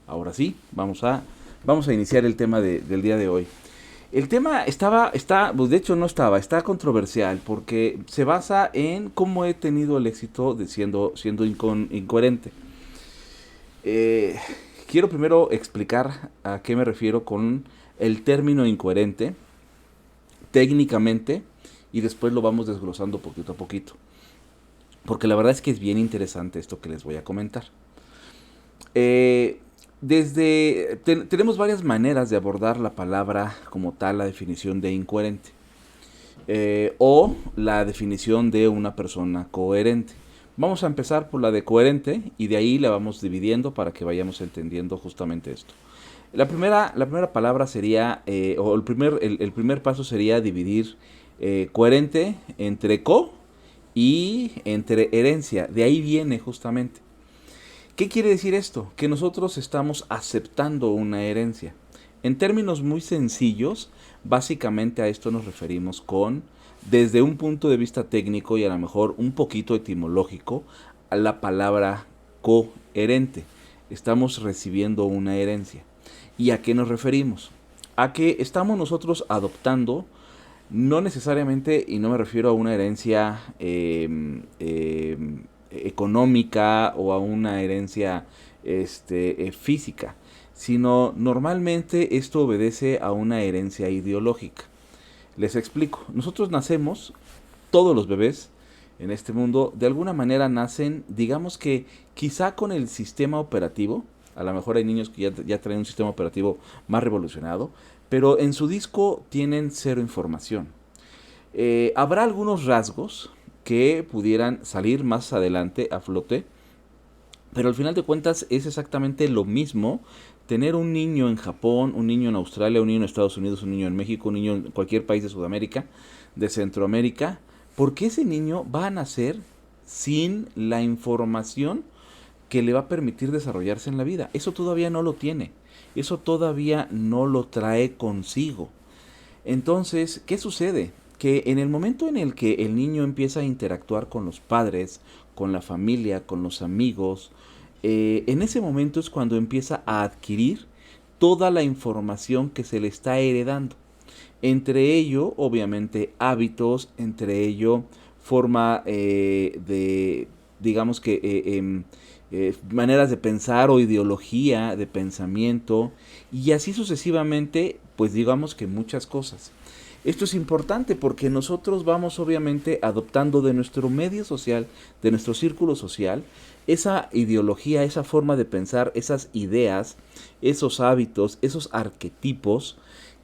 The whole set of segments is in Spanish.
Ahora sí, vamos a iniciar el tema del día de hoy. El tema pues de hecho no está controversial porque se basa en cómo he tenido el éxito de siendo incoherente. Eh, Quiero primero explicar a qué me refiero con el término incoherente técnicamente y después lo vamos desglosando poquito a poquito. Porque la verdad es que es bien interesante esto que les voy a comentar. Eh, Tenemos varias maneras de abordar la palabra como tal, la definición de incoherente. O la definición de una persona coherente. Vamos a empezar por la de coherente y de ahí la vamos dividiendo para que vayamos entendiendo justamente esto. La primera palabra sería, o el primer paso sería dividir coherente entre co y entre herencia. De ahí viene justamente. ¿Qué quiere decir esto? Que nosotros estamos aceptando una herencia. En términos muy sencillos, básicamente a esto nos referimos con, desde un punto de vista técnico y a lo mejor un poquito etimológico, a la palabra coherente. Estamos recibiendo una herencia. ¿Y a qué nos referimos? A que estamos nosotros adoptando, no necesariamente, y no me refiero a una herencia económica o a una herencia física, sino normalmente esto obedece a una herencia ideológica. Les explico. Nosotros nacemos, todos los bebés en este mundo, de alguna manera nacen, digamos que quizá con el sistema operativo, a lo mejor hay niños que ya traen un sistema operativo más revolucionado, pero en su disco tienen cero información. Habrá algunos rasgos que pudieran salir más adelante a flote, pero al final de cuentas es exactamente lo mismo tener un niño en Japón, un niño en Australia, un niño en Estados Unidos, un niño en México, un niño en cualquier país de Sudamérica, de Centroamérica, porque ese niño va a nacer sin la información que le va a permitir desarrollarse en la vida. Eso todavía no lo tiene, eso todavía no lo trae consigo. Entonces, ¿qué sucede? Que en el momento en el que el niño empieza a interactuar con los padres, con la familia, con los amigos, en ese momento es cuando empieza a adquirir toda la información que se le está heredando. Entre ello, obviamente, hábitos, entre ello, forma digamos que, maneras de pensar o ideología de pensamiento, y así sucesivamente, pues digamos que muchas cosas. Esto es importante porque nosotros vamos obviamente adoptando de nuestro medio social, de nuestro círculo social, esa ideología, esa forma de pensar, esas ideas, esos hábitos, esos arquetipos,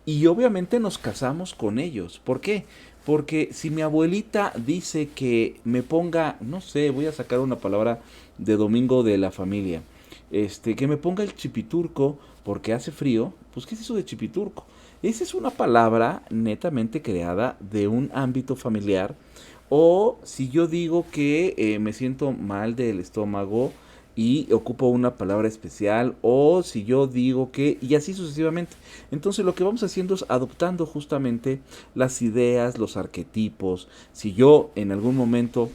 y obviamente nos casamos con ellos. ¿Por qué? Porque si mi abuelita dice que me ponga, no sé, voy a sacar una palabra de domingo de la familia, que me ponga el chipiturco porque hace frío, pues ¿qué es eso de chipiturco? Esa es una palabra netamente creada de un ámbito familiar. O si yo digo que me siento mal del estómago y ocupo una palabra especial, o si yo digo que, y así sucesivamente. Entonces lo que vamos haciendo es adoptando justamente las ideas, los arquetipos. Si yo en algún momento,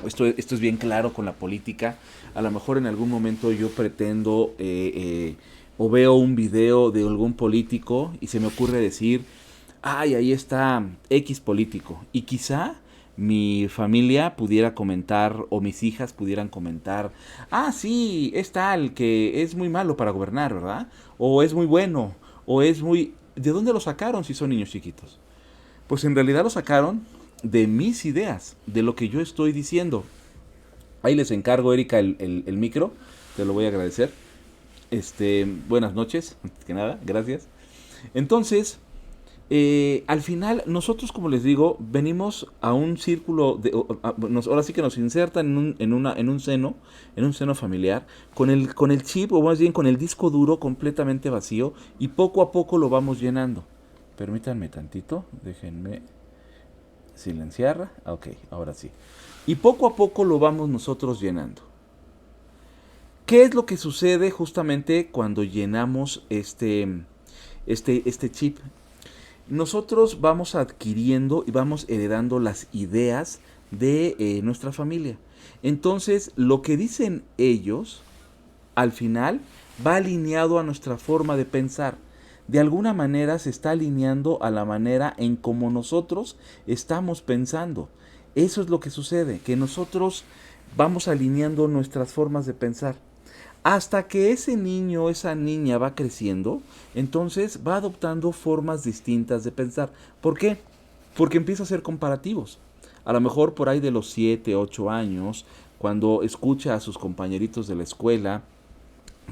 esto es bien claro con la política, a lo mejor en algún momento yo pretendo o veo un video de algún político y se me ocurre decir, ay, ahí está X político. Y quizá mi familia pudiera comentar o mis hijas pudieran comentar, ah, sí, es tal que es muy malo para gobernar, ¿verdad? O es muy bueno, o es muy... ¿De dónde lo sacaron si son niños chiquitos? Pues en realidad lo sacaron de mis ideas, de lo que yo estoy diciendo. Ahí les encargo, Erika, el micro, te lo voy a agradecer. Buenas noches, antes que nada, gracias. Entonces, al final, nosotros, como les digo, venimos a un círculo, ahora sí que nos insertan en un seno familiar, con el chip, o más bien con el disco duro completamente vacío, y poco a poco lo vamos llenando. Permítanme tantito, déjenme silenciar. Ok, ahora sí. Y poco a poco lo vamos nosotros llenando. ¿Qué es lo que sucede justamente cuando llenamos este chip? Nosotros vamos adquiriendo y vamos heredando las ideas de nuestra familia. Entonces, lo que dicen ellos al final va alineado a nuestra forma de pensar. De alguna manera se está alineando a la manera en como nosotros estamos pensando. Eso es lo que sucede, que nosotros vamos alineando nuestras formas de pensar. Hasta que ese niño o esa niña va creciendo, entonces va adoptando formas distintas de pensar. ¿Por qué? Porque empieza a hacer comparativos. A lo mejor por ahí de los 7, 8 años, cuando escucha a sus compañeritos de la escuela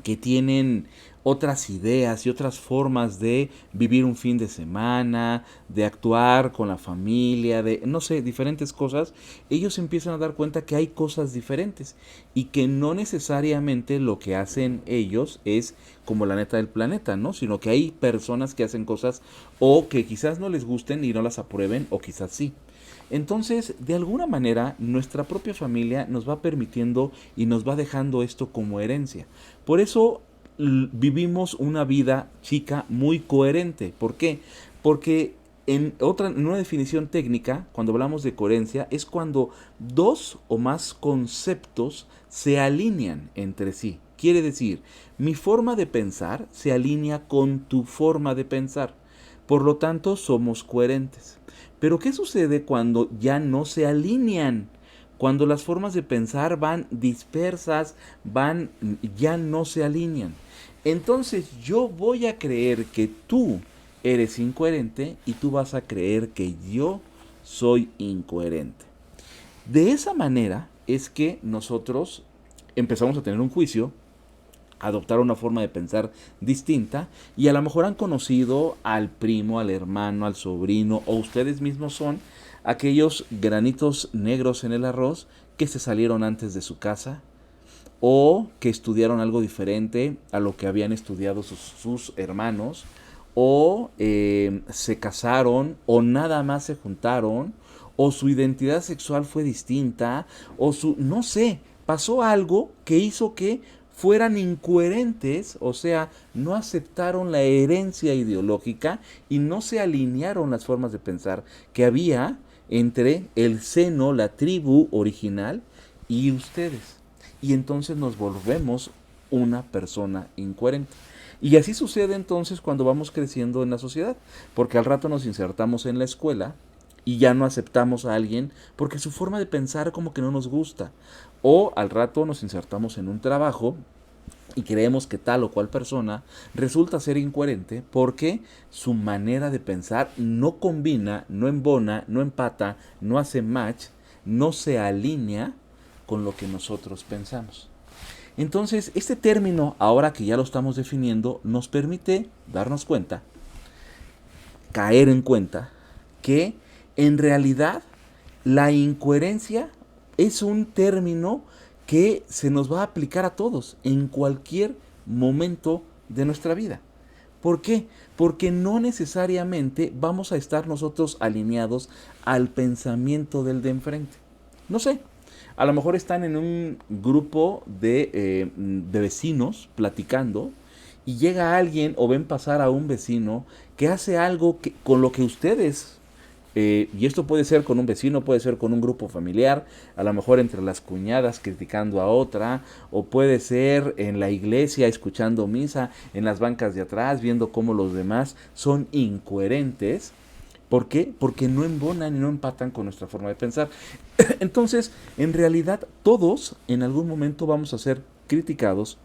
que tienen otras ideas y otras formas de vivir un fin de semana, de actuar con la familia, de no sé, diferentes cosas, ellos empiezan a dar cuenta que hay cosas diferentes y que no necesariamente lo que hacen ellos es como la neta del planeta, ¿no? Sino que hay personas que hacen cosas o que quizás no les gusten y no las aprueben o quizás sí. Entonces, de alguna manera, nuestra propia familia nos va permitiendo y nos va dejando esto como herencia. Por eso vivimos una vida chica muy coherente. ¿Por qué? Porque en una definición técnica, cuando hablamos de coherencia, es cuando dos o más conceptos se alinean entre sí. Quiere decir, mi forma de pensar se alinea con tu forma de pensar. Por lo tanto, somos coherentes. Pero ¿qué sucede cuando ya no se alinean? Cuando las formas de pensar van dispersas, ya no se alinean. Entonces yo voy a creer que tú eres incoherente y tú vas a creer que yo soy incoherente. De esa manera es que nosotros empezamos a tener un juicio, adoptar una forma de pensar distinta y a lo mejor han conocido al primo, al hermano, al sobrino o ustedes mismos son aquellos granitos negros en el arroz que se salieron antes de su casa o que estudiaron algo diferente a lo que habían estudiado sus hermanos o se casaron o nada más se juntaron o su identidad sexual fue distinta o no sé, pasó algo que hizo que fueran incoherentes, o sea, no aceptaron la herencia ideológica y no se alinearon las formas de pensar que había entre el seno, la tribu original y ustedes. Y entonces nos volvemos una persona incoherente. Y así sucede entonces cuando vamos creciendo en la sociedad, porque al rato nos insertamos en la escuela y ya no aceptamos a alguien porque su forma de pensar como que no nos gusta. O al rato nos insertamos en un trabajo y creemos que tal o cual persona resulta ser incoherente porque su manera de pensar no combina, no embona, no empata, no hace match, no se alinea con lo que nosotros pensamos. Entonces, este término, ahora que ya lo estamos definiendo, nos permite darnos cuenta, caer en cuenta, que en realidad la incoherencia es un término que se nos va a aplicar a todos en cualquier momento de nuestra vida. ¿Por qué? Porque no necesariamente vamos a estar nosotros alineados al pensamiento del de enfrente. No sé, a lo mejor están en un grupo de vecinos platicando y llega alguien o ven pasar a un vecino que hace algo con lo que ustedes y esto puede ser con un vecino, puede ser con un grupo familiar, a lo mejor entre las cuñadas criticando a otra, o puede ser en la iglesia escuchando misa, en las bancas de atrás, viendo cómo los demás son incoherentes. ¿Por qué? Porque no embonan y no empatan con nuestra forma de pensar. Entonces, en realidad, todos en algún momento vamos a ser criticados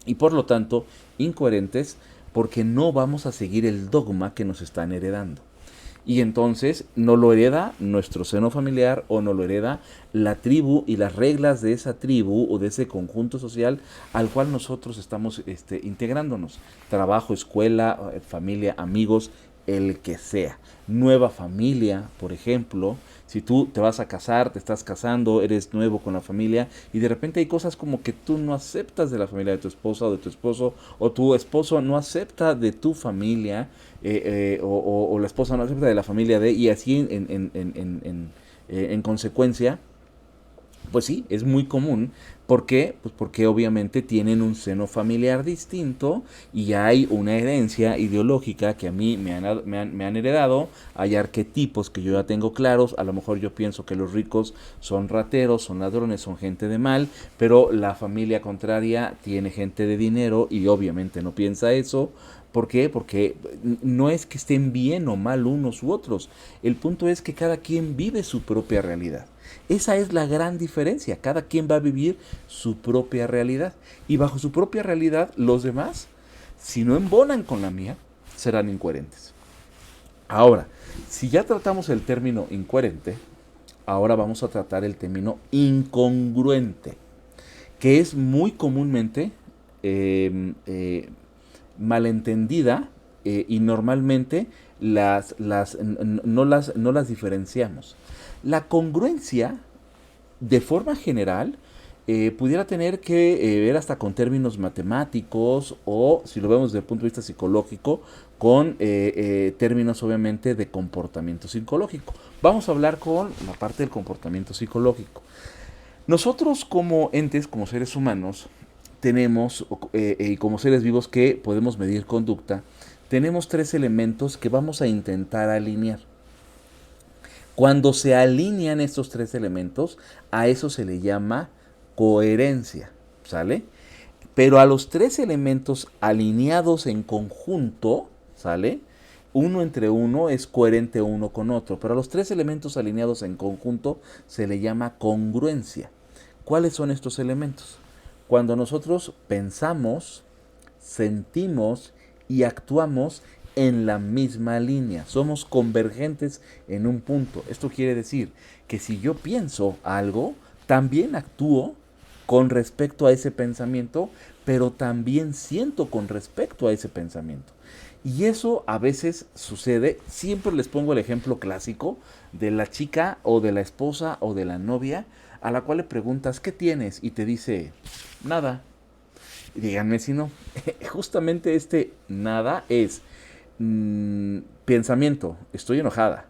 y por lo tanto incoherentes porque no vamos a seguir el dogma que nos están heredando. Y entonces no lo hereda nuestro seno familiar o no lo hereda la tribu y las reglas de esa tribu o de ese conjunto social al cual nosotros estamos integrándonos. Trabajo, escuela, familia, amigos, el que sea. Nueva familia, por ejemplo. Si tú te vas a casar, te estás casando, eres nuevo con la familia y de repente hay cosas como que tú no aceptas de la familia de tu esposa o de tu esposo o tu esposo no acepta de tu familia o la esposa no acepta de la familia de y así en consecuencia, pues sí, es muy común ¿Por qué? Pues porque obviamente tienen un seno familiar distinto y hay una herencia ideológica que a mí me han heredado. Hay arquetipos que yo ya tengo claros. A lo mejor yo pienso que los ricos son rateros, son ladrones, son gente de mal, pero la familia contraria tiene gente de dinero y obviamente no piensa eso. ¿Por qué? Porque no es que estén bien o mal unos u otros. El punto es que cada quien vive su propia realidad. Esa es la gran diferencia. Cada quien va a vivir su propia realidad. Y bajo su propia realidad, los demás, si no embonan con la mía, serán incoherentes. Ahora, si ya tratamos el término incoherente, ahora vamos a tratar el término incongruente, que es muy comúnmente eh, eh, malentendida y normalmente no las diferenciamos. La congruencia, de forma general, pudiera tener que ver hasta con términos matemáticos o, si lo vemos desde el punto de vista psicológico, con términos obviamente de comportamiento psicológico. Vamos a hablar con la parte del comportamiento psicológico. Nosotros como entes, como seres humanos, tenemos, como seres vivos que podemos medir conducta, tenemos tres elementos que vamos a intentar alinear. Cuando se alinean estos tres elementos, a eso se le llama coherencia, ¿sale? Pero a los tres elementos alineados en conjunto, ¿sale? Uno entre uno es coherente uno con otro, pero a los tres elementos alineados en conjunto se le llama congruencia. ¿Cuáles son estos elementos? Cuando nosotros pensamos, sentimos y actuamos en la misma línea, somos convergentes en un punto. Esto quiere decir que si yo pienso algo, también actúo con respecto a ese pensamiento, pero también siento con respecto a ese pensamiento. Y eso a veces sucede, siempre les pongo el ejemplo clásico de la chica o de la esposa o de la novia a la cual le preguntas, ¿qué tienes? Y te dice, nada. Y díganme si no. Justamente este nada es pensamiento, estoy enojada.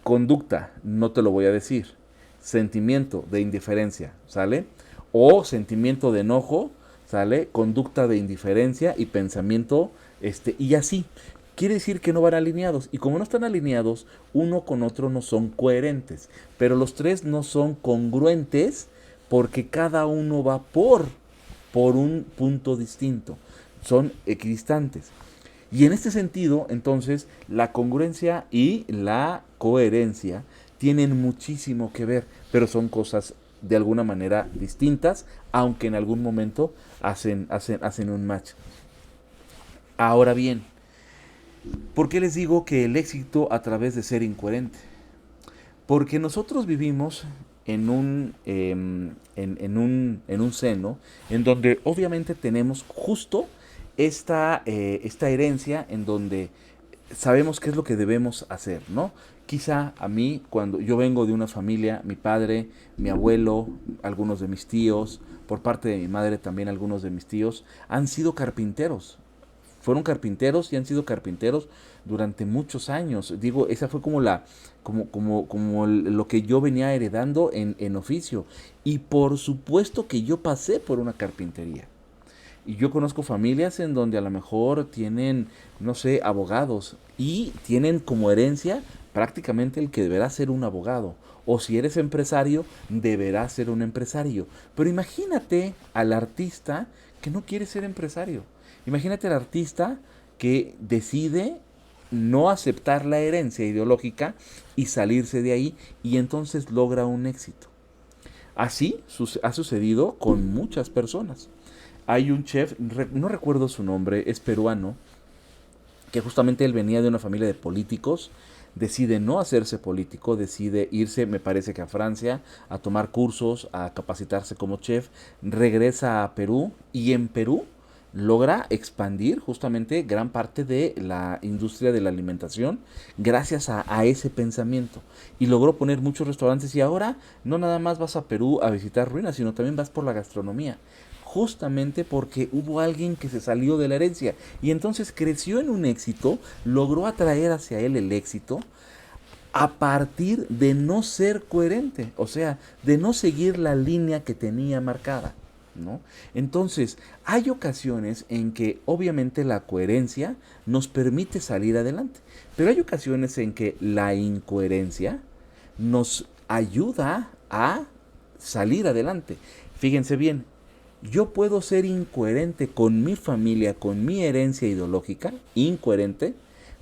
Conducta, no te lo voy a decir. Sentimiento de indiferencia, ¿sale? O sentimiento de enojo, ¿sale? Conducta de indiferencia y pensamiento, y así. Quiere decir que no van alineados. Y como no están alineados, uno con otro no son coherentes. Pero los tres no son congruentes porque cada uno va por un punto distinto. Son equidistantes. Y en este sentido, entonces, la congruencia y la coherencia tienen muchísimo que ver, pero son cosas de alguna manera distintas, aunque en algún momento hacen un match. Ahora bien, ¿por qué les digo que el éxito a través de ser incoherente? Porque nosotros vivimos en un seno en donde obviamente tenemos justo esta herencia en donde sabemos qué es lo que debemos hacer, ¿no? Quizá a mí, cuando yo vengo de una familia, mi padre, mi abuelo, algunos de mis tíos, por parte de mi madre también algunos de mis tíos, han sido carpinteros. Fueron carpinteros y han sido carpinteros durante muchos años. Digo, esa fue como lo que yo venía heredando en oficio. Y por supuesto que yo pasé por una carpintería. Y yo conozco familias en donde a lo mejor tienen, no sé, abogados y tienen como herencia prácticamente el que deberá ser un abogado. O si eres empresario, deberás ser un empresario. Pero imagínate al artista que no quiere ser empresario. Imagínate al artista que decide no aceptar la herencia ideológica y salirse de ahí y entonces logra un éxito. Así ha sucedido con muchas personas. Hay un chef, no recuerdo su nombre, es peruano, que justamente él venía de una familia de políticos, decide no hacerse político, decide irse, me parece que a Francia, a tomar cursos, a capacitarse como chef, regresa a Perú y en Perú logra expandir justamente gran parte de la industria de la alimentación gracias a ese pensamiento. Y logró poner muchos restaurantes y ahora no nada más vas a Perú a visitar ruinas, sino también vas por la gastronomía. Justamente porque hubo alguien que se salió de la herencia y entonces creció en un éxito, logró atraer hacia él el éxito, a partir de no ser coherente, o sea, de no seguir la línea que tenía marcada, ¿no? Entonces, hay ocasiones en que obviamente la coherencia nos permite salir adelante, pero hay ocasiones en que la incoherencia nos ayuda a salir adelante. Fíjense bien, yo puedo ser incoherente con mi familia, con mi herencia ideológica, incoherente,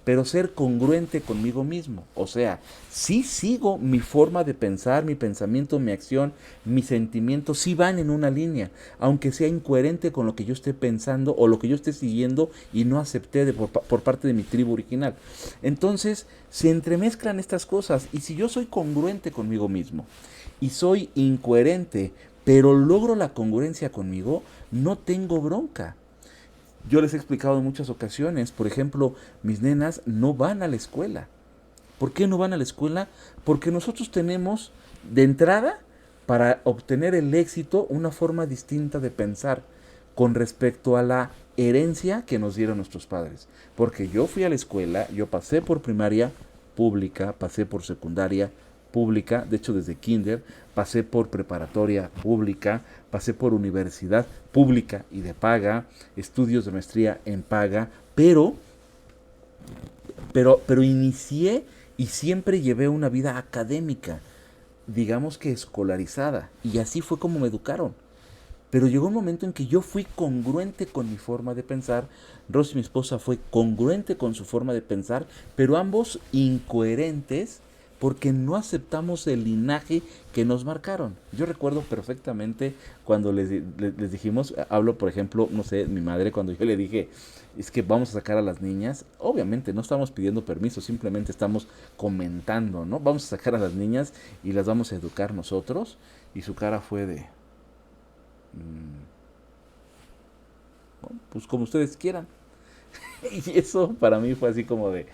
pero ser congruente conmigo mismo. O sea, sí sigo mi forma de pensar, mi pensamiento, mi acción, mis sentimientos, sí van en una línea, aunque sea incoherente con lo que yo esté pensando o lo que yo esté siguiendo y no acepté por parte de mi tribu original. Entonces, se entremezclan estas cosas y si yo soy congruente conmigo mismo y soy incoherente, pero logro la congruencia conmigo, no tengo bronca. Yo les he explicado en muchas ocasiones, por ejemplo, mis nenas no van a la escuela. ¿Por qué no van a la escuela? Porque nosotros tenemos de entrada, para obtener el éxito, una forma distinta de pensar con respecto a la herencia que nos dieron nuestros padres. Porque yo fui a la escuela, yo pasé por primaria pública, pasé por secundaria pública, de hecho desde kinder, pasé por preparatoria pública, pasé por universidad pública y de paga, estudios de maestría en paga, pero inicié y siempre llevé una vida académica, digamos que escolarizada, y así fue como me educaron. Pero llegó un momento en que yo fui congruente con mi forma de pensar, Rosy, mi esposa, fue congruente con su forma de pensar, pero ambos incoherentes porque no aceptamos el linaje que nos marcaron. Yo recuerdo perfectamente cuando les dijimos, hablo por ejemplo, no sé, mi madre, cuando yo le dije, es que vamos a sacar a las niñas, obviamente no estamos pidiendo permiso, simplemente estamos comentando, ¿no? Vamos a sacar a las niñas y las vamos a educar nosotros, y su cara fue de... bueno, pues como ustedes quieran. Y eso para mí fue así como de,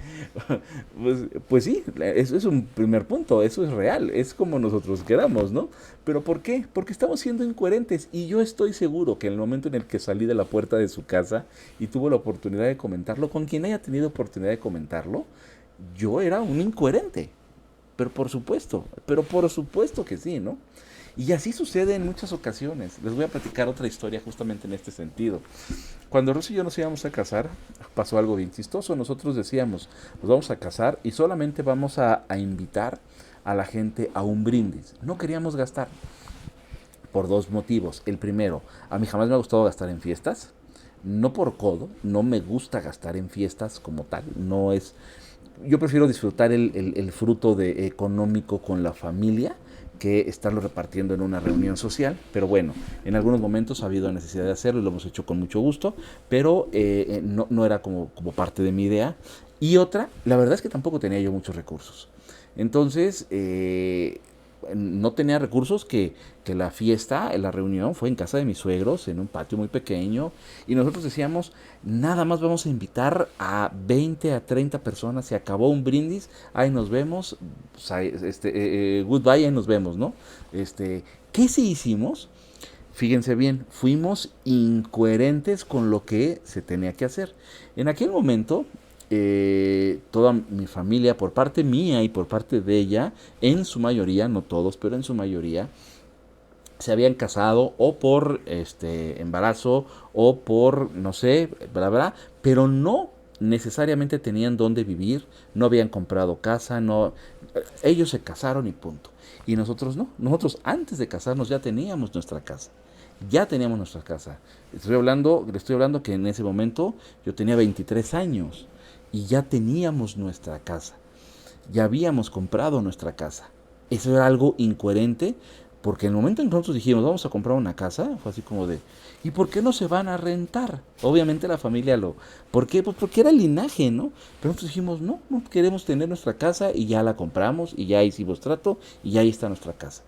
pues sí, eso es un primer punto, eso es real, es como nosotros queramos, ¿no? Pero ¿por qué? Porque estamos siendo incoherentes y yo estoy seguro que en el momento en el que salí de la puerta de su casa y tuve la oportunidad de comentarlo, con quien haya tenido oportunidad de comentarlo, yo era un incoherente, pero por supuesto que sí, ¿no? Y así sucede en muchas ocasiones. Les voy a platicar otra historia justamente en este sentido. Cuando Rosy y yo nos íbamos a casar, pasó algo bien chistoso. Nosotros decíamos, nos vamos a casar y solamente vamos a invitar a la gente a un brindis. No queríamos gastar por dos motivos. El primero, a mí jamás me ha gustado gastar en fiestas. No por codo, no me gusta gastar en fiestas como tal. No es... Yo prefiero disfrutar el fruto económico con la familia que estarlo repartiendo en una reunión social, pero bueno, en algunos momentos ha habido necesidad de hacerlo y lo hemos hecho con mucho gusto, pero no era como parte de mi idea. Y otra, la verdad es que tampoco tenía yo muchos recursos. Entonces, no tenía recursos que la fiesta, la reunión fue en casa de mis suegros, en un patio muy pequeño, y nosotros decíamos, nada más vamos a invitar a 20 a 30 personas, se acabó un brindis, ahí nos vemos, goodbye, ahí nos vemos, ¿no? ¿Qué sí hicimos? Fíjense bien, fuimos incoherentes con lo que se tenía que hacer. En aquel momento, toda mi familia, por parte mía y por parte de ella, en su mayoría, no todos, pero en su mayoría, se habían casado o por embarazo o por, no sé, bla, bla, pero no necesariamente tenían dónde vivir, no habían comprado casa, no, ellos se casaron y punto. Y nosotros no, nosotros antes de casarnos ya teníamos nuestra casa. Ya teníamos nuestra casa. Le estoy hablando que en ese momento yo tenía 23 años y ya teníamos nuestra casa. Ya habíamos comprado nuestra casa. Eso era algo incoherente porque en el momento en que nosotros dijimos vamos a comprar una casa, fue así como de, ¿y por qué no se van a rentar? Obviamente la familia lo... ¿Por qué? Pues porque era el linaje, ¿no? Pero nosotros dijimos, no, no queremos tener nuestra casa y ya la compramos y ya hicimos trato y ya ahí está nuestra casa.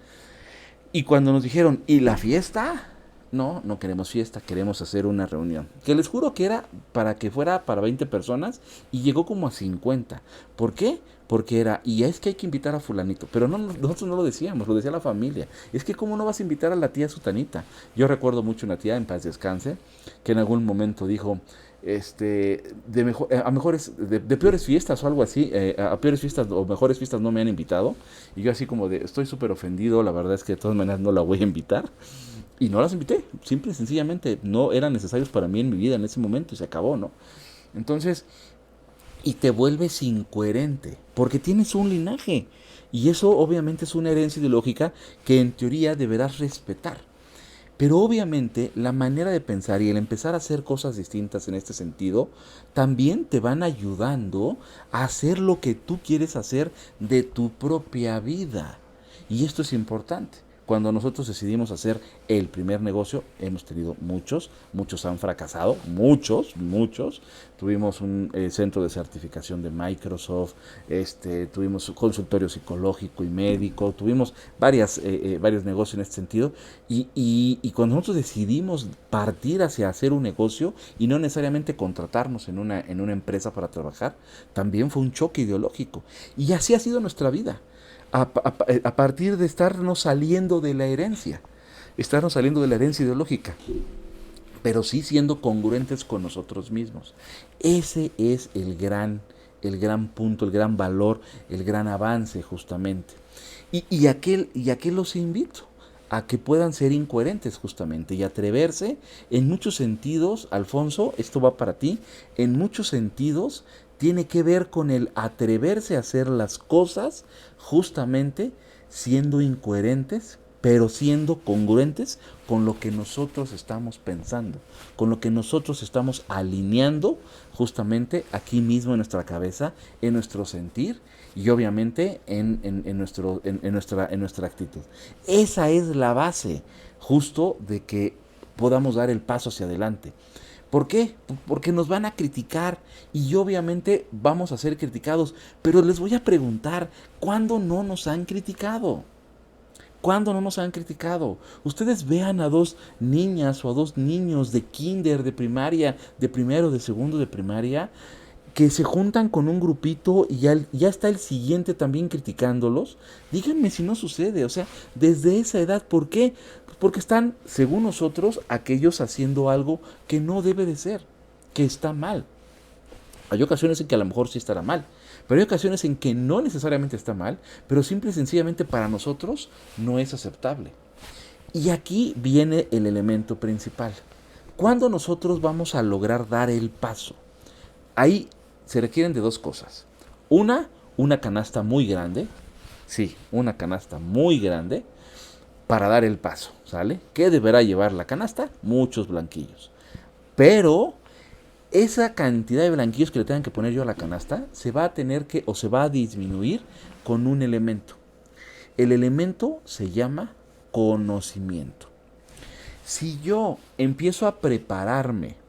Y cuando nos dijeron, ¿y la fiesta? No, no queremos fiesta, queremos hacer una reunión. Que les juro que era para que fuera para 20 personas y llegó como a 50. ¿Por qué? Porque era, y es que hay que invitar a fulanito. Pero no, nosotros no lo decíamos, lo decía la familia. Es que cómo no vas a invitar a la tía Sutanita. Yo recuerdo mucho una tía, en paz descanse, que en algún momento dijo, de peores fiestas o algo así, a peores fiestas o mejores fiestas no me han invitado. Y yo así como de, estoy súper ofendido, la verdad es que de todas maneras no la voy a invitar. Y no las invité, simple y sencillamente no eran necesarios para mí en mi vida en ese momento y se acabó, ¿no? Entonces, y te vuelves incoherente, porque tienes un linaje. Y eso obviamente es una herencia ideológica que en teoría deberás respetar. Pero obviamente la manera de pensar y el empezar a hacer cosas distintas en este sentido también te van ayudando a hacer lo que tú quieres hacer de tu propia vida. Y esto es importante. Cuando nosotros decidimos hacer el primer negocio, hemos tenido muchos han fracasado, muchos. Tuvimos un centro de certificación de Microsoft, tuvimos un consultorio psicológico y médico, tuvimos varios negocios en este sentido. Y cuando nosotros decidimos partir hacia hacer un negocio y no necesariamente contratarnos en una empresa para trabajar, también fue un choque ideológico. Y así ha sido nuestra vida a partir de estarnos saliendo de la herencia ideológica, pero sí siendo congruentes con nosotros mismos. Ese es el gran punto, el gran valor, el gran avance justamente. Y a qué los invito? A que puedan ser incoherentes justamente y atreverse en muchos sentidos, Alfonso, esto va para ti, en muchos sentidos tiene que ver con el atreverse a hacer las cosas justamente siendo incoherentes, pero siendo congruentes con lo que nosotros estamos pensando, con lo que nosotros estamos alineando justamente aquí mismo en nuestra cabeza, en nuestro sentir y obviamente en nuestra actitud. Esa es la base justo de que podamos dar el paso hacia adelante. ¿Por qué? Porque nos van a criticar y obviamente vamos a ser criticados. Pero les voy a preguntar, ¿cuándo no nos han criticado? ¿Cuándo no nos han criticado? Ustedes vean a dos niñas o a dos niños de kinder, de primaria, de primero, de segundo, de primaria, que se juntan con un grupito y ya está el siguiente también criticándolos. Díganme si no sucede, o sea, desde esa edad, ¿por qué? Porque están, según nosotros, aquellos haciendo algo que no debe de ser, que está mal. Hay ocasiones en que a lo mejor sí estará mal, pero hay ocasiones en que no necesariamente está mal, pero simple y sencillamente para nosotros no es aceptable. Y aquí viene el elemento principal. ¿Cuándo nosotros vamos a lograr dar el paso? Ahí se requieren de dos cosas. Una canasta muy grande. Sí, una canasta muy grande para dar el paso, ¿sale? ¿Qué deberá llevar la canasta? Muchos blanquillos. Pero esa cantidad de blanquillos que le tengan que poner yo a la canasta se va a tener que o se va a disminuir con un elemento. El elemento se llama conocimiento. Si yo empiezo a prepararme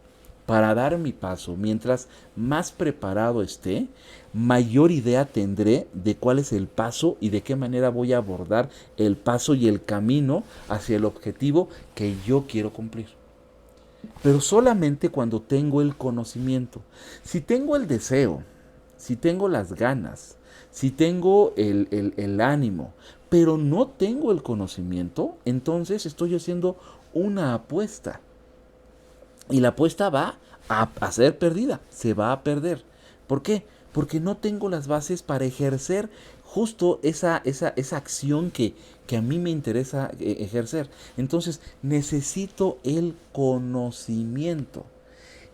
para dar mi paso, mientras más preparado esté, mayor idea tendré de cuál es el paso y de qué manera voy a abordar el paso y el camino hacia el objetivo que yo quiero cumplir. Pero solamente cuando tengo el conocimiento. Si tengo el deseo, si tengo las ganas, si tengo el ánimo, pero no tengo el conocimiento, entonces estoy haciendo una apuesta. Y la apuesta va a ser perdida, se va a perder. ¿Por qué? Porque no tengo las bases para ejercer justo esa acción que a mí me interesa ejercer. Entonces necesito el conocimiento.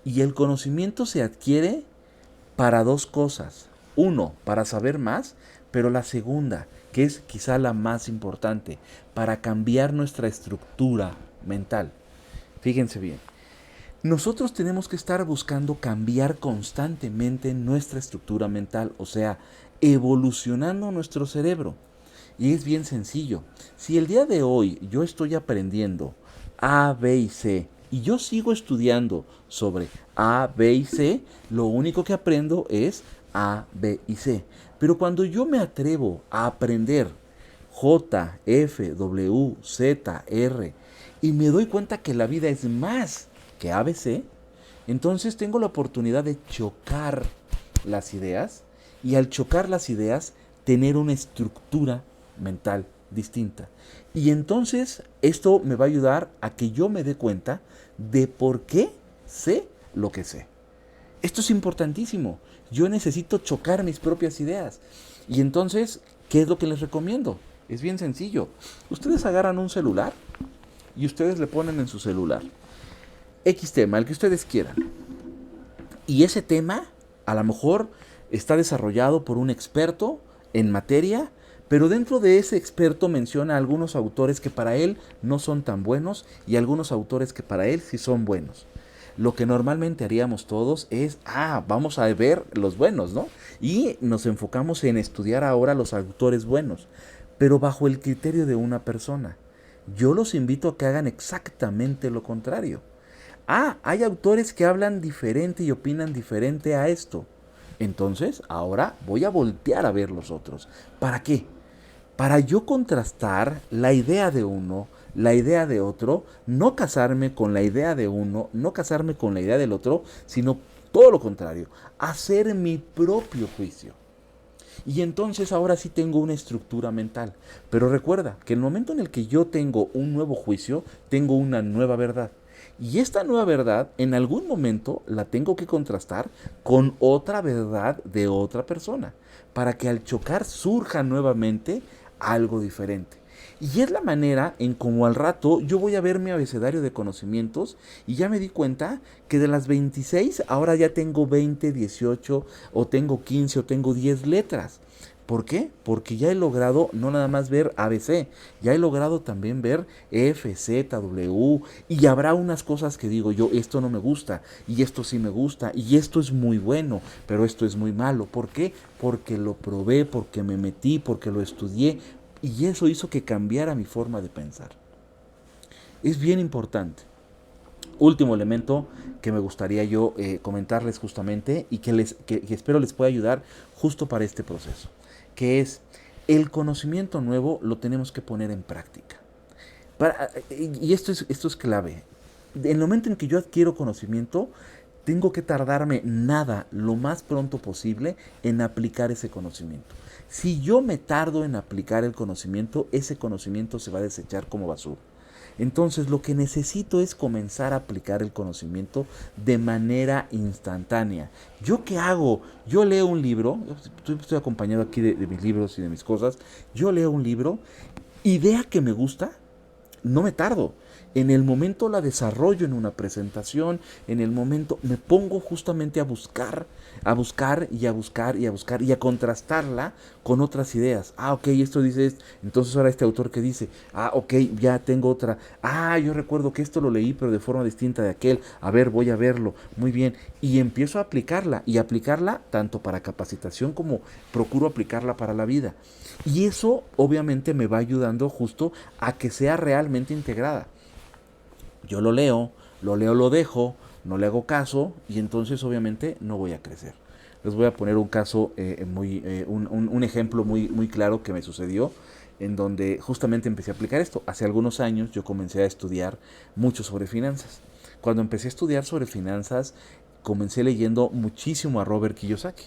Y el conocimiento se adquiere para dos cosas. Uno, para saber más, pero la segunda, que es quizá la más importante, para cambiar nuestra estructura mental. Fíjense bien. Nosotros tenemos que estar buscando cambiar constantemente nuestra estructura mental, o sea, evolucionando nuestro cerebro. Y es bien sencillo. Si el día de hoy yo estoy aprendiendo A, B y C y yo sigo estudiando sobre A, B y C, lo único que aprendo es A, B y C. Pero cuando yo me atrevo a aprender J, F, W, Z, R y me doy cuenta que la vida es más que ABC, entonces tengo la oportunidad de chocar las ideas y al chocar las ideas tener una estructura mental distinta. Y entonces esto me va a ayudar a que yo me dé cuenta de por qué sé lo que sé. Esto es importantísimo. Yo necesito chocar mis propias ideas. Y entonces, ¿qué es lo que les recomiendo? Es bien sencillo. Ustedes agarran un celular y ustedes le ponen en su celular X tema, el que ustedes quieran. Y ese tema a lo mejor está desarrollado por un experto en materia, pero dentro de ese experto menciona a algunos autores que para él no son tan buenos y algunos autores que para él sí son buenos. Lo que normalmente haríamos todos es, vamos a ver los buenos, ¿no? Y nos enfocamos en estudiar ahora los autores buenos, pero bajo el criterio de una persona. Yo los invito a que hagan exactamente lo contrario. Hay autores que hablan diferente y opinan diferente a esto. Entonces, ahora voy a voltear a ver los otros. ¿Para qué? Para yo contrastar la idea de uno, la idea de otro, no casarme con la idea de uno, no casarme con la idea del otro, sino todo lo contrario, hacer mi propio juicio. Y entonces ahora sí tengo una estructura mental. Pero recuerda que el momento en el que yo tengo un nuevo juicio, tengo una nueva verdad. Y esta nueva verdad, en algún momento, la tengo que contrastar con otra verdad de otra persona, para que al chocar surja nuevamente algo diferente. Y es la manera en como al rato yo voy a ver mi abecedario de conocimientos y ya me di cuenta que de las 26 ahora ya tengo 20, 18 o tengo 15 o tengo 10 letras. ¿Por qué? Porque ya he logrado no nada más ver ABC, ya he logrado también ver F, Z, W, y habrá unas cosas que digo yo, esto no me gusta, y esto sí me gusta, y esto es muy bueno, pero esto es muy malo. ¿Por qué? Porque lo probé, porque me metí, porque lo estudié, y eso hizo que cambiara mi forma de pensar. Es bien importante. Último elemento que me gustaría yo comentarles justamente y que espero les pueda ayudar justo para este proceso, que es el conocimiento nuevo lo tenemos que poner en práctica. Y esto es clave. En el momento en que yo adquiero conocimiento, tengo que tardarme nada, lo más pronto posible, en aplicar ese conocimiento. Si yo me tardo en aplicar el conocimiento, ese conocimiento se va a desechar como basura. Entonces lo que necesito es comenzar a aplicar el conocimiento de manera instantánea. ¿Yo qué hago? Yo leo un libro, estoy acompañado aquí de mis libros y de mis cosas, yo leo un libro, idea que me gusta, no me tardo. En el momento la desarrollo en una presentación, en el momento me pongo justamente a buscar y a buscar y a buscar y a contrastarla con otras ideas. Ok, esto dice esto. Entonces ahora este autor que dice, ok, ya tengo otra. Yo recuerdo que esto lo leí pero de forma distinta de aquel. A ver, voy a verlo. Muy bien. Y empiezo a aplicarla y aplicarla tanto para capacitación como procuro aplicarla para la vida. Y eso obviamente me va ayudando justo a que sea realmente integrada. Yo lo dejo, no le hago caso y entonces obviamente no voy a crecer. Les voy a poner un caso, un ejemplo muy claro que me sucedió en donde justamente empecé a aplicar esto. Hace algunos años yo comencé a estudiar mucho sobre finanzas. Cuando empecé a estudiar sobre finanzas, comencé leyendo muchísimo a Robert Kiyosaki.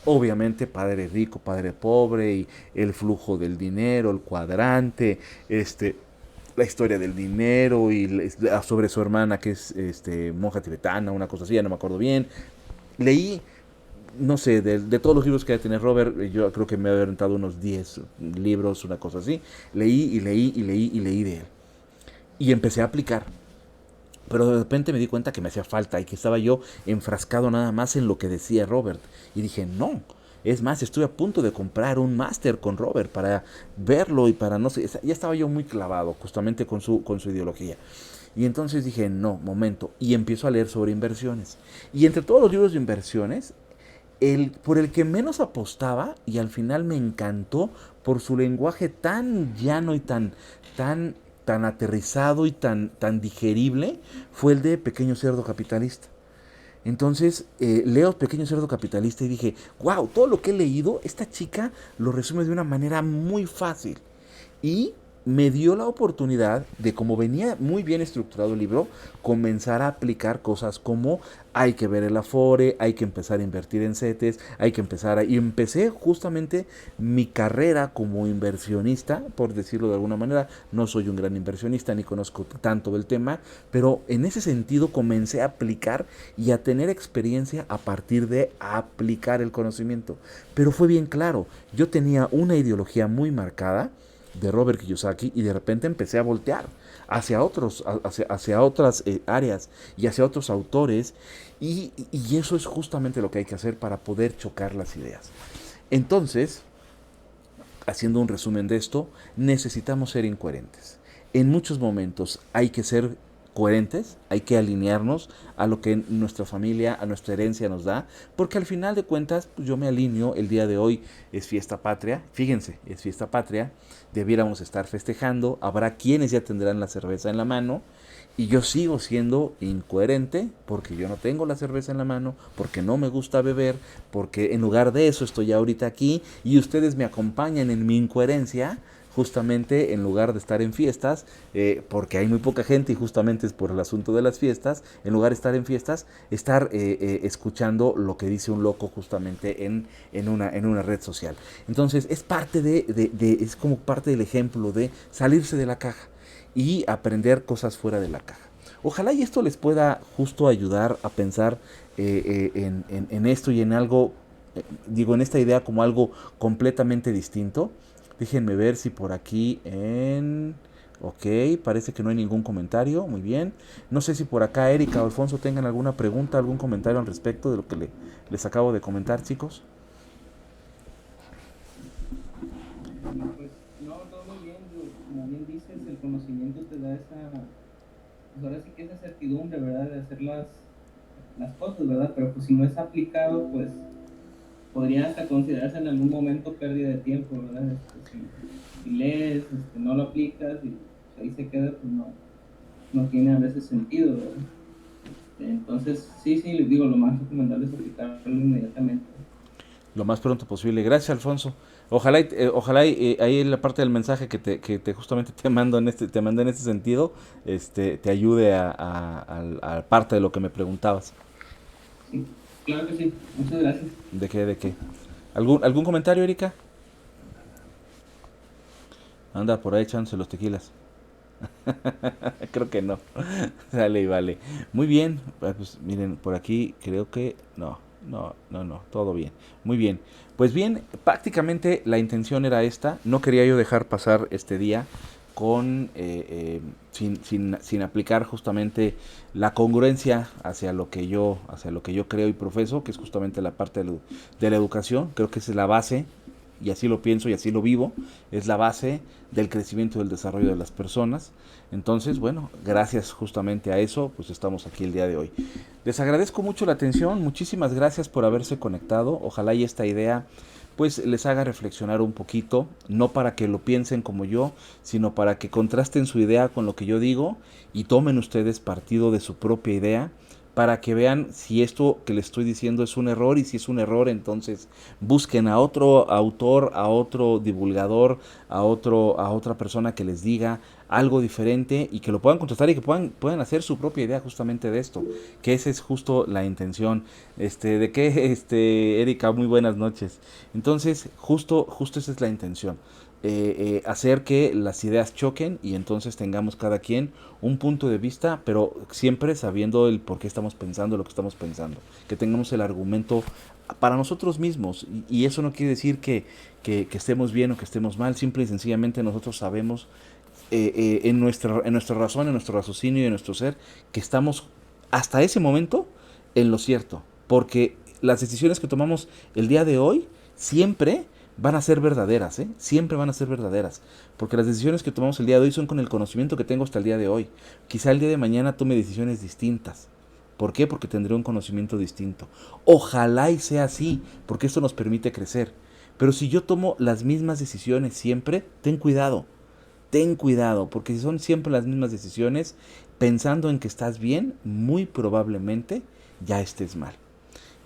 Obviamente, padre rico, padre pobre, y el flujo del dinero, el cuadrante, la historia del dinero y sobre su hermana que es monja tibetana, una cosa así, ya no me acuerdo bien. Leí, no sé, de todos los libros que hay tener Robert, yo creo que me he aventado unos 10 libros, una cosa así. Leí y leí y leí y leí de él. Y empecé a aplicar. Pero de repente me di cuenta que me hacía falta y que estaba yo enfrascado nada más en lo que decía Robert. Y dije, no. Es más, estuve a punto de comprar un máster con Robert para verlo y para no sé. Ya estaba yo muy clavado justamente con su ideología. Y entonces dije, no, momento. Y empiezo a leer sobre inversiones. Y entre todos los libros de inversiones, por el que menos apostaba y al final me encantó por su lenguaje tan llano y tan aterrizado y tan digerible, fue el de Pequeño Cerdo Capitalista. Entonces leo Pequeño Cerdo Capitalista y dije, wow, todo lo que he leído, esta chica lo resume de una manera muy fácil. Y me dio la oportunidad de, como venía muy bien estructurado el libro, comenzar a aplicar cosas como hay que ver el Afore, hay que empezar a invertir en CETES, hay que empezar a... Y empecé justamente mi carrera como inversionista, por decirlo de alguna manera. No soy un gran inversionista ni conozco tanto del tema, pero en ese sentido comencé a aplicar y a tener experiencia a partir de aplicar el conocimiento. Pero fue bien claro, yo tenía una ideología muy marcada de Robert Kiyosaki y de repente empecé a voltear hacia hacia otras áreas y hacia otros autores y eso es justamente lo que hay que hacer para poder chocar las ideas. Entonces, haciendo un resumen de esto, necesitamos ser incoherentes. En muchos momentos hay que ser coherentes, hay que alinearnos a lo que nuestra familia, a nuestra herencia nos da, porque al final de cuentas pues yo me alineo, el día de hoy es fiesta patria, fíjense, es fiesta patria, debiéramos estar festejando, habrá quienes ya tendrán la cerveza en la mano, y yo sigo siendo incoherente porque yo no tengo la cerveza en la mano, porque no me gusta beber, porque en lugar de eso estoy ahorita aquí y ustedes me acompañan en mi incoherencia, justamente en lugar de estar en fiestas, porque hay muy poca gente y justamente es por el asunto de las fiestas, en lugar de estar en fiestas, estar escuchando lo que dice un loco justamente en una red social. Entonces es parte es como parte del ejemplo de salirse de la caja y aprender cosas fuera de la caja. Ojalá y esto les pueda justo ayudar a pensar en esto y en algo, digo, en esta idea como algo completamente distinto. Déjenme ver si por aquí en... Ok, parece que no hay ningún comentario, muy bien. No sé si por acá Erika o Alfonso tengan alguna pregunta, algún comentario al respecto de lo que les acabo de comentar, chicos. Pues no, todo muy bien, como bien dices, el conocimiento te da esa, pues ahora sí que esa certidumbre, ¿verdad? De hacer las cosas, ¿verdad? Pero pues si no es aplicado, pues podría hasta considerarse en algún momento pérdida de tiempo, ¿verdad? Si lees, no lo aplicas y pues, ahí se queda, pues no tiene a veces sentido, ¿verdad? Entonces, sí, les digo, lo más recomendable es aplicarlo inmediatamente. Lo más pronto posible. Gracias, Alfonso. Ojalá, ahí en la parte del mensaje que justamente te mando te mandé en este sentido, te ayude a parte de lo que me preguntabas. Sí, claro que sí. Muchas gracias. ¿De qué? ¿De qué? ¿Algún comentario, Erika? Anda por ahí echándose los tequilas. Creo que no. Sale y vale. Muy bien. Pues miren, por aquí creo que no. Todo bien. Muy bien. Pues bien, prácticamente la intención era esta. No quería yo dejar pasar este día con sin aplicar justamente la congruencia hacia lo que yo creo y profeso, que es justamente la parte de la educación. Creo que esa es la base y así lo pienso y así lo vivo, es la base del crecimiento y del desarrollo de las personas. Entonces, bueno, gracias justamente a eso, pues estamos aquí el día de hoy. Les agradezco mucho la atención, muchísimas gracias por haberse conectado. Ojalá y esta idea pues les haga reflexionar un poquito, no para que lo piensen como yo, sino para que contrasten su idea con lo que yo digo y tomen ustedes partido de su propia idea para que vean si esto que les estoy diciendo es un error y si es un error entonces busquen a otro autor, a otro divulgador, a otra persona que les diga algo diferente y que lo puedan contrastar y que puedan hacer su propia idea justamente de esto, que esa es justo la intención. De que Erika, muy buenas noches. Entonces, justo esa es la intención. Hacer que las ideas choquen y entonces tengamos cada quien un punto de vista, pero siempre sabiendo el por qué estamos pensando lo que estamos pensando, que tengamos el argumento para nosotros mismos y eso no quiere decir que estemos bien o que estemos mal, simple y sencillamente nosotros sabemos en nuestra razón, en nuestro raciocinio y en nuestro ser que estamos hasta ese momento en lo cierto, porque las decisiones que tomamos el día de hoy siempre van a ser verdaderas, ¿eh? Siempre van a ser verdaderas, porque las decisiones que tomamos el día de hoy son con el conocimiento que tengo hasta el día de hoy. Quizá el día de mañana tome decisiones distintas. ¿Por qué? Porque tendré un conocimiento distinto. Ojalá y sea así, porque esto nos permite crecer. Pero si yo tomo las mismas decisiones siempre, ten cuidado, porque si son siempre las mismas decisiones, pensando en que estás bien, muy probablemente ya estés mal.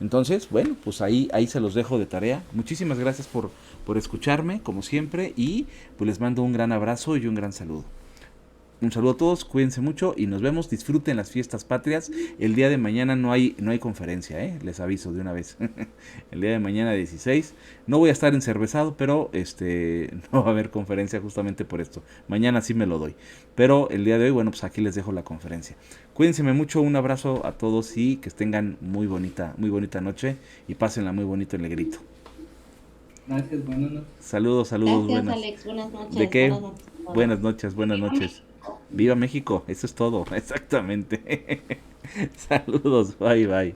Entonces, bueno, pues ahí se los dejo de tarea. Muchísimas gracias por escucharme, como siempre, y pues les mando un gran abrazo y un gran saludo. Un saludo a todos, cuídense mucho y nos vemos, disfruten las fiestas patrias. El día de mañana no hay conferencia, les aviso de una vez. El día de mañana 16 no voy a estar encervezado, pero no va a haber conferencia justamente por esto. Mañana sí me lo doy. Pero el día de hoy, bueno, pues aquí les dejo la conferencia. Cuídense mucho, un abrazo a todos y que tengan muy bonita noche y pásenla muy bonito en Negrito. Gracias, buenas noches. Saludos, Gracias, buenas. Alex. Buenas noches. ¿De qué? Buenas noches a todos. Buenas noches, buenas Viva noches. México. Viva México, eso es todo, exactamente. Saludos, bye bye.